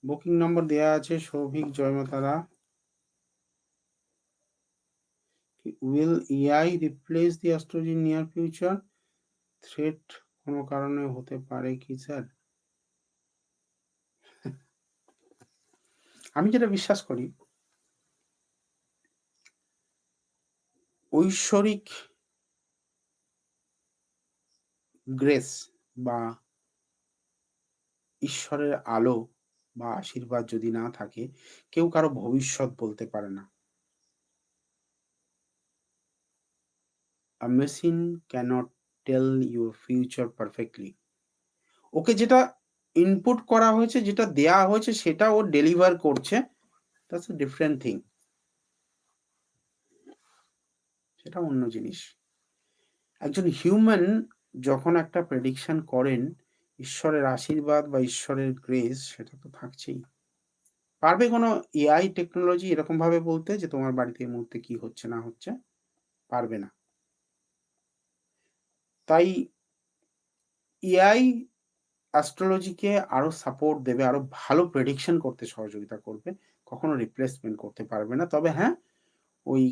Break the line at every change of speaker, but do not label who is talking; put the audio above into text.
Booking number দেয়া আছে সৌভিক জয়মাতারা। Will AI replace the astrology in near future? Threat কোনো কারণে হতে পারে কি স্যার? আমি যেটা বিশ্বাস করি, ঐশ্বরিক গ্রেস বা ঈশ্বরের আলো বা আশীর্বাদ যদি না থাকে, কেউ কারো ভবিষ্যৎ বলতে পারে না। A machine cannot tell your future perfectly. ওকে যেটা ইনপুট করা হয়েছে, যেটা দেয়া হয়েছে সেটা ও ডেলিভার করছে। That's a different thing. সেটা অন্য জিনিস। একজন হিউম্যান যখন একটা প্রেডিকশন করেন, ঈশ্বরের আশীর্বাদ বা ঈশ্বরের গ্রেস সেটা তো থাকছেই। পারবে কোনো এআই টেকনোলজি এরকমভাবে বলতে যে তোমার বাড়িতে এই মুহূর্তে কি হচ্ছে না হচ্ছে? পারবে না। তাই এআই অ্যাস্ট্রোলজিকে আরো সাপোর্ট দেবে, আরো ভালো প্রেডিকশন করতে সহযোগিতা করবে। কখনো রিপ্লেসমেন্ট করতে পারবে না। তবে হ্যাঁ, ওই